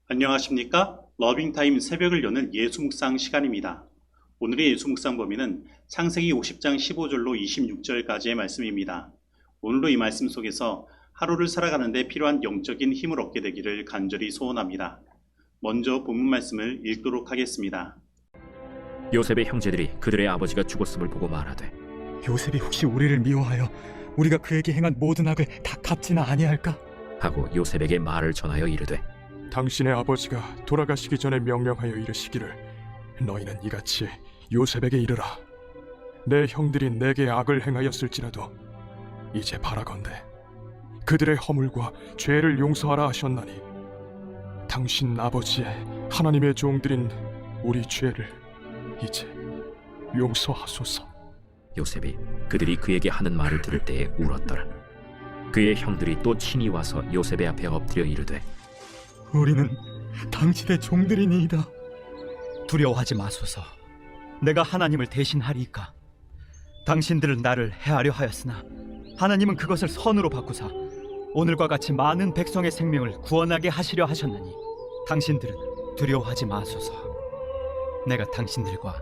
안녕하십니까? 러빙타임 새벽을 여는 예수묵상 시간입니다. 오늘의 예수묵상 범위는 창세기 50장 15절로 26절까지의 말씀입니다. 오늘도 이 말씀 속에서 하루를 살아가는 데 필요한 영적인 힘을 얻게 되기를 간절히 소원합니다. 먼저 본문 말씀을 읽도록 하겠습니다. 요셉의 형제들이 그들의 아버지가 죽었음을 보고 말하되, 요셉이 혹시 우리를 미워하여 우리가 그에게 행한 모든 악을 다 갚지나 아니할까? 하고 요셉에게 말을 전하여 이르되, 당신의 아버지가 돌아가시기 전에 명령하여 이르시기를 너희는 이같이 요셉에게 이르라. 내 형들이 내게 악을 행하였을지라도 이제 바라건대 그들의 허물과 죄를 용서하라 하셨나니 당신 아버지의 하나님의 종들인 우리 죄를 이제 용서하소서. 요셉이 그들이 그에게 하는 말을 들을 때에 울었더라. 그의 형들이 또 친히 와서 요셉의 앞에 엎드려 이르되, 우리는 당신의 종들이니이다. 두려워하지 마소서. 내가 하나님을 대신하리이까. 당신들은 나를 해하려 하였으나 하나님은 그것을 선으로 바꾸사 오늘과 같이 많은 백성의 생명을 구원하게 하시려 하셨나니 당신들은 두려워하지 마소서. 내가 당신들과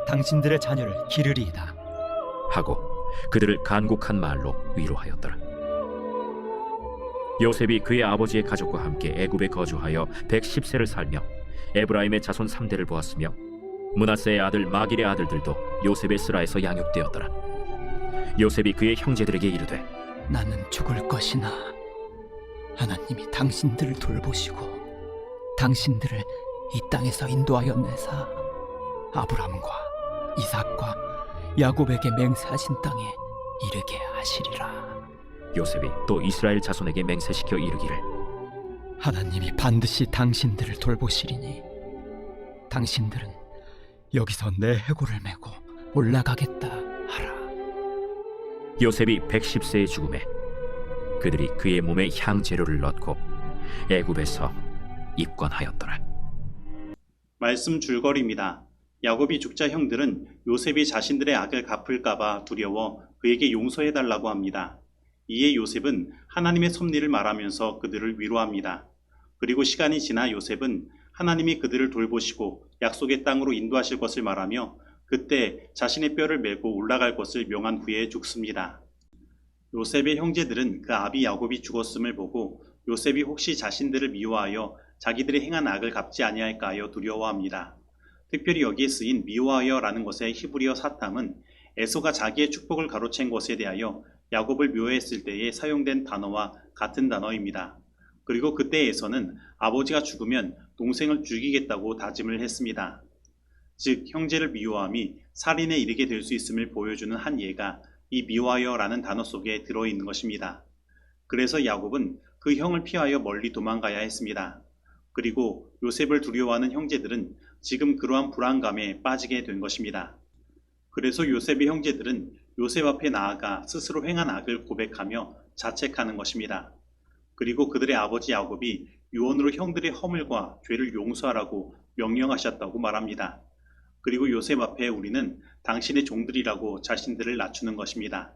당신들의 자녀를 기르리이다. 하고 그들을 간곡한 말로 위로하였더라. 요셉이 그의 아버지의 가족과 함께 애굽에 거주하여 110세를 살며 에브라임의 자손 3대를 보았으며 므낫세의 아들 마길의 아들들도 요셉의 스라에서 양육되었더라. 요셉이 그의 형제들에게 이르되, 나는 죽을 것이나 하나님이 당신들을 돌보시고 당신들을 이 땅에서 인도하여 내사 아브람과 이삭과 야곱에게 맹세하신 땅에 이르게 하시리라. 요셉이 또 이스라엘 자손에게 맹세시켜 이르기를, 하나님이 반드시 당신들을 돌보시리니 당신들은 여기서 내 해골을 메고 올라가겠다 하라. 요셉이 110세에 죽음에 그들이 그의 몸에 향재료를 넣고 애굽에서 입건하였더라. 말씀 줄거리입니다. 야곱이 죽자 형들은 요셉이 자신들의 악을 갚을까봐 두려워 그에게 용서해달라고 합니다. 이에 요셉은 하나님의 섭리를 말하면서 그들을 위로합니다. 그리고 시간이 지나 요셉은 하나님이 그들을 돌보시고 약속의 땅으로 인도하실 것을 말하며 그때 자신의 뼈를 메고 올라갈 것을 명한 후에 죽습니다. 요셉의 형제들은 그 아비 야곱이 죽었음을 보고 요셉이 혹시 자신들을 미워하여 자기들이 행한 악을 갚지 아니할까 하여 두려워합니다. 특별히 여기에 쓰인 미워하여라는 것의 히브리어 사탐은 에서가 자기의 축복을 가로챈 것에 대하여 야곱을 묘했을 때에 사용된 단어와 같은 단어입니다. 그리고 그때 에서는 아버지가 죽으면 동생을 죽이겠다고 다짐을 했습니다. 즉 형제를 미워함이 살인에 이르게 될 수 있음을 보여주는 한 예가 이 미워하여라는 단어 속에 들어있는 것입니다. 그래서 야곱은 그 형을 피하여 멀리 도망가야 했습니다. 그리고 요셉을 두려워하는 형제들은 지금 그러한 불안감에 빠지게 된 것입니다. 그래서 요셉의 형제들은 요셉 앞에 나아가 스스로 행한 악을 고백하며 자책하는 것입니다. 그리고 그들의 아버지 야곱이 유언으로 형들의 허물과 죄를 용서하라고 명령하셨다고 말합니다. 그리고 요셉 앞에 우리는 당신의 종들이라고 자신들을 낮추는 것입니다.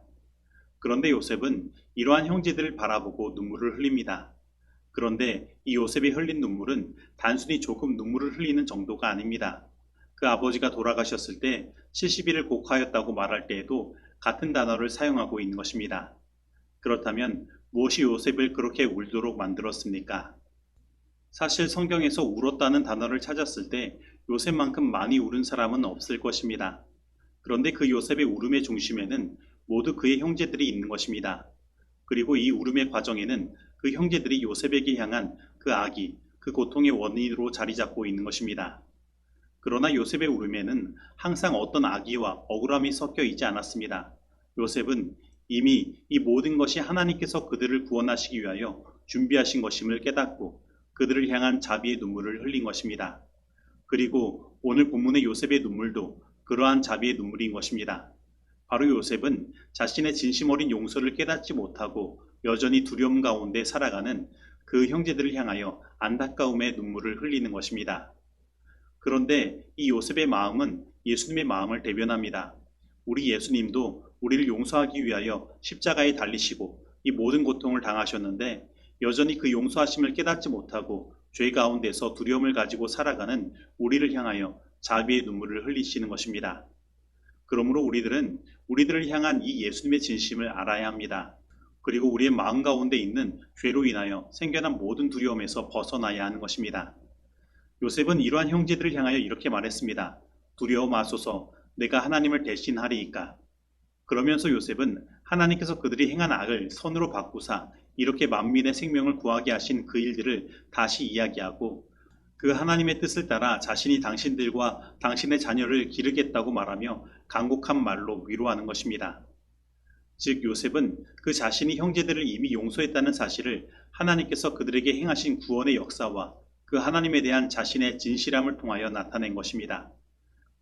그런데 요셉은 이러한 형제들을 바라보고 눈물을 흘립니다. 그런데 이 요셉이 흘린 눈물은 단순히 조금 눈물을 흘리는 정도가 아닙니다. 그 아버지가 돌아가셨을 때 70일을 곡하였다고 말할 때에도 같은 단어를 사용하고 있는 것입니다. 그렇다면 무엇이 요셉을 그렇게 울도록 만들었습니까? 사실 성경에서 울었다는 단어를 찾았을 때 요셉만큼 많이 울은 사람은 없을 것입니다. 그런데 그 요셉의 울음의 중심에는 모두 그의 형제들이 있는 것입니다. 그리고 이 울음의 과정에는 그 형제들이 요셉에게 향한 그 악이 그 고통의 원인으로 자리 잡고 있는 것입니다. 그러나 요셉의 울음에는 항상 어떤 악의와 억울함이 섞여 있지 않았습니다. 요셉은 이미 이 모든 것이 하나님께서 그들을 구원하시기 위하여 준비하신 것임을 깨닫고 그들을 향한 자비의 눈물을 흘린 것입니다. 그리고 오늘 본문의 요셉의 눈물도 그러한 자비의 눈물인 것입니다. 바로 요셉은 자신의 진심 어린 용서를 깨닫지 못하고 여전히 두려움 가운데 살아가는 그 형제들을 향하여 안타까움의 눈물을 흘리는 것입니다. 그런데 이 요셉의 마음은 예수님의 마음을 대변합니다. 우리 예수님도 우리를 용서하기 위하여 십자가에 달리시고 이 모든 고통을 당하셨는데 여전히 그 용서하심을 깨닫지 못하고 죄 가운데서 두려움을 가지고 살아가는 우리를 향하여 자비의 눈물을 흘리시는 것입니다. 그러므로 우리들은 우리들을 향한 이 예수님의 진심을 알아야 합니다. 그리고 우리의 마음 가운데 있는 죄로 인하여 생겨난 모든 두려움에서 벗어나야 하는 것입니다. 요셉은 이러한 형제들을 향하여 이렇게 말했습니다. 두려워 마소서, 내가 하나님을 대신하리이까. 그러면서 요셉은 하나님께서 그들이 행한 악을 선으로 바꾸사 이렇게 만민의 생명을 구하게 하신 그 일들을 다시 이야기하고 그 하나님의 뜻을 따라 자신이 당신들과 당신의 자녀를 기르겠다고 말하며 간곡한 말로 위로하는 것입니다. 즉 요셉은 그 자신이 형제들을 이미 용서했다는 사실을 하나님께서 그들에게 행하신 구원의 역사와 그 하나님에 대한 자신의 진실함을 통하여 나타낸 것입니다.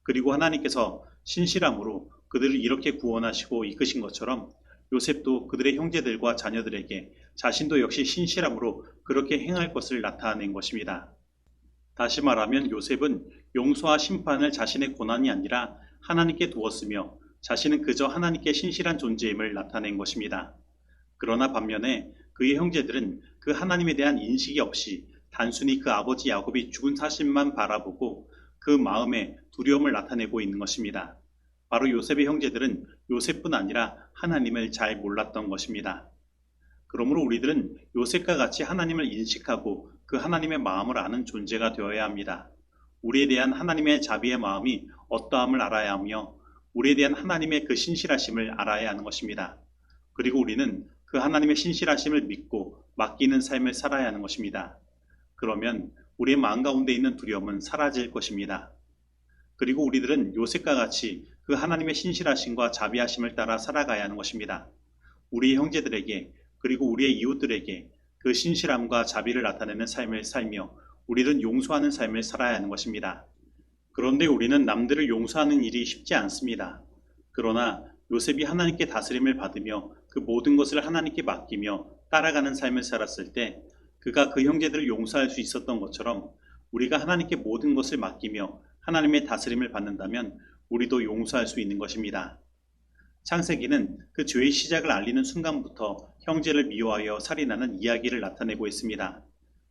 그리고 하나님께서 신실함으로 그들을 이렇게 구원하시고 이끄신 것처럼 요셉도 그들의 형제들과 자녀들에게 자신도 역시 신실함으로 그렇게 행할 것을 나타낸 것입니다. 다시 말하면 요셉은 용서와 심판을 자신의 고난이 아니라 하나님께 두었으며 자신은 그저 하나님께 신실한 존재임을 나타낸 것입니다. 그러나 반면에 그의 형제들은 그 하나님에 대한 인식이 없이 단순히 그 아버지 야곱이 죽은 사실만 바라보고 그 마음에 두려움을 나타내고 있는 것입니다. 바로 요셉의 형제들은 요셉뿐 아니라 하나님을 잘 몰랐던 것입니다. 그러므로 우리들은 요셉과 같이 하나님을 인식하고 그 하나님의 마음을 아는 존재가 되어야 합니다. 우리에 대한 하나님의 자비의 마음이 어떠함을 알아야 하며 우리에 대한 하나님의 그 신실하심을 알아야 하는 것입니다. 그리고 우리는 그 하나님의 신실하심을 믿고 맡기는 삶을 살아야 하는 것입니다. 그러면 우리의 마음 가운데 있는 두려움은 사라질 것입니다. 그리고 우리들은 요셉과 같이 그 하나님의 신실하심과 자비하심을 따라 살아가야 하는 것입니다. 우리의 형제들에게 그리고 우리의 이웃들에게 그 신실함과 자비를 나타내는 삶을 살며 우리는 용서하는 삶을 살아야 하는 것입니다. 그런데 우리는 남들을 용서하는 일이 쉽지 않습니다. 그러나 요셉이 하나님께 다스림을 받으며 그 모든 것을 하나님께 맡기며 따라가는 삶을 살았을 때 그가 그 형제들을 용서할 수 있었던 것처럼 우리가 하나님께 모든 것을 맡기며 하나님의 다스림을 받는다면 우리도 용서할 수 있는 것입니다. 창세기는 그 죄의 시작을 알리는 순간부터 형제를 미워하여 살인하는 이야기를 나타내고 있습니다.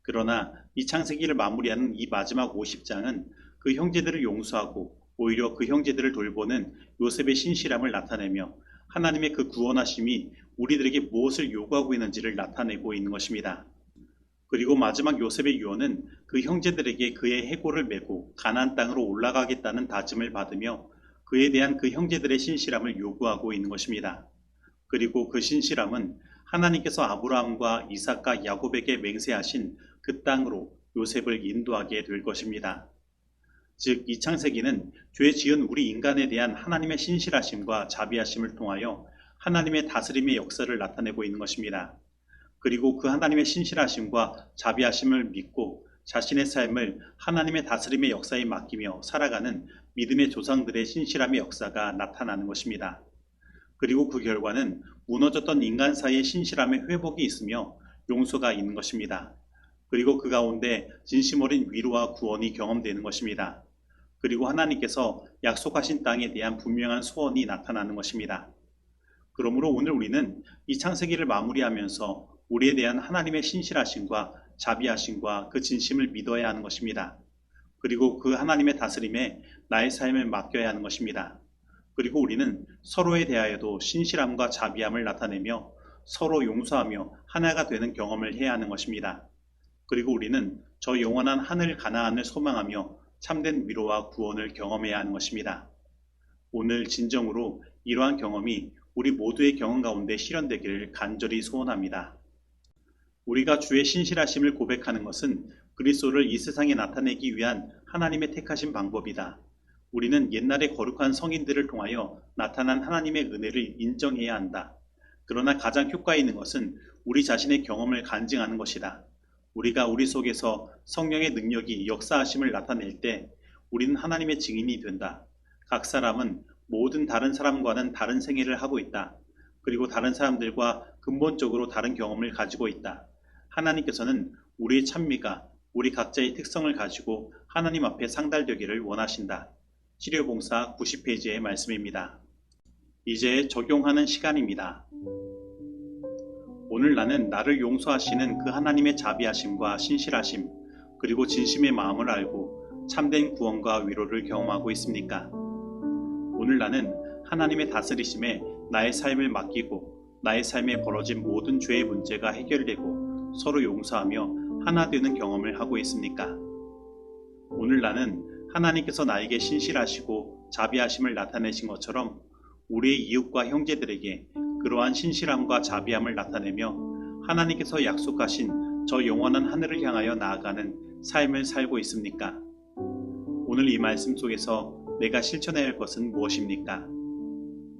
그러나 이 창세기를 마무리하는 이 마지막 50장은 그 형제들을 용서하고 오히려 그 형제들을 돌보는 요셉의 신실함을 나타내며 하나님의 그 구원하심이 우리들에게 무엇을 요구하고 있는지를 나타내고 있는 것입니다. 그리고 마지막 요셉의 유언은 그 형제들에게 그의 해골을 메고 가나안 땅으로 올라가겠다는 다짐을 받으며 그에 대한 그 형제들의 신실함을 요구하고 있는 것입니다. 그리고 그 신실함은 하나님께서 아브라함과 이삭과 야곱에게 맹세하신 그 땅으로 요셉을 인도하게 될 것입니다. 즉 이 창세기는 죄 지은 우리 인간에 대한 하나님의 신실하심과 자비하심을 통하여 하나님의 다스림의 역사를 나타내고 있는 것입니다. 그리고 그 하나님의 신실하심과 자비하심을 믿고 자신의 삶을 하나님의 다스림의 역사에 맡기며 살아가는 믿음의 조상들의 신실함의 역사가 나타나는 것입니다. 그리고 그 결과는 무너졌던 인간 사이의 신실함의 회복이 있으며 용서가 있는 것입니다. 그리고 그 가운데 진심 어린 위로와 구원이 경험되는 것입니다. 그리고 하나님께서 약속하신 땅에 대한 분명한 소원이 나타나는 것입니다. 그러므로 오늘 우리는 이 창세기를 마무리하면서 우리에 대한 하나님의 신실하심과 자비하심과 그 진심을 믿어야 하는 것입니다. 그리고 그 하나님의 다스림에 나의 삶을 맡겨야 하는 것입니다. 그리고 우리는 서로에 대하여도 신실함과 자비함을 나타내며 서로 용서하며 하나가 되는 경험을 해야 하는 것입니다. 그리고 우리는 저 영원한 하늘 가나안을 소망하며 참된 위로와 구원을 경험해야 하는 것입니다. 오늘 진정으로 이러한 경험이 우리 모두의 경험 가운데 실현되기를 간절히 소원합니다. 우리가 주의 신실하심을 고백하는 것은 그리스도를 이 세상에 나타내기 위한 하나님의 택하신 방법이다. 우리는 옛날의 거룩한 성인들을 통하여 나타난 하나님의 은혜를 인정해야 한다. 그러나 가장 효과 있는 것은 우리 자신의 경험을 간증하는 것이다. 우리가 우리 속에서 성령의 능력이 역사하심을 나타낼 때 우리는 하나님의 증인이 된다. 각 사람은 모든 다른 사람과는 다른 생애를 하고 있다. 그리고 다른 사람들과 근본적으로 다른 경험을 가지고 있다. 하나님께서는 우리의 찬미가 우리 각자의 특성을 가지고 하나님 앞에 상달되기를 원하신다. 치료봉사 90페이지의 말씀입니다. 이제 적용하는 시간입니다. 오늘 나는 나를 용서하시는 그 하나님의 자비하심과 신실하심, 그리고 진심의 마음을 알고 참된 구원과 위로를 경험하고 있습니까? 오늘 나는 하나님의 다스리심에 나의 삶을 맡기고 나의 삶에 벌어진 모든 죄의 문제가 해결되고 서로 용서하며 하나 되는 경험을 하고 있습니까? 오늘 나는 하나님께서 나에게 신실하시고 자비하심을 나타내신 것처럼 우리의 이웃과 형제들에게 그러한 신실함과 자비함을 나타내며 하나님께서 약속하신 저 영원한 하늘을 향하여 나아가는 삶을 살고 있습니까? 오늘 이 말씀 속에서 내가 실천해야 할 것은 무엇입니까?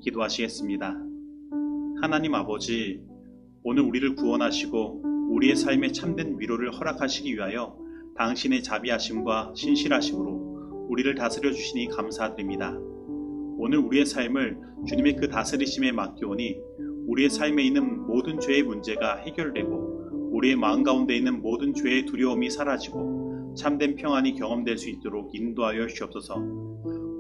기도하시겠습니다. 하나님 아버지, 오늘 우리를 구원하시고 우리의 삶에 참된 위로를 허락하시기 위하여 당신의 자비하심과 신실하심으로 우리를 다스려 주시니 감사드립니다. 오늘 우리의 삶을 주님의 그 다스리심에 맡기오니 우리의 삶에 있는 모든 죄의 문제가 해결되고 우리의 마음 가운데 있는 모든 죄의 두려움이 사라지고 참된 평안이 경험될 수 있도록 인도하여 주옵소서.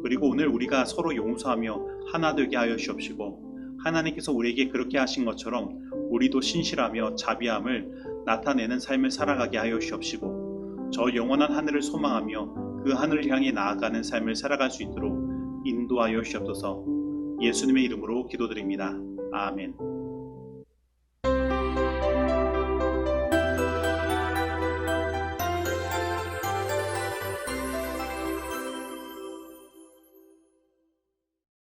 그리고 오늘 우리가 서로 용서하며 하나 되게 하여 주옵시고 하나님께서 우리에게 그렇게 하신 것처럼 우리도 신실하며 자비함을 나타내는 삶을 살아가게 하여 주옵시고 저 영원한 하늘을 소망하며 그 하늘을 향해 나아가는 삶을 살아갈 수 있도록 인도하여 주옵소서. 예수님의 이름으로 기도드립니다. 아멘.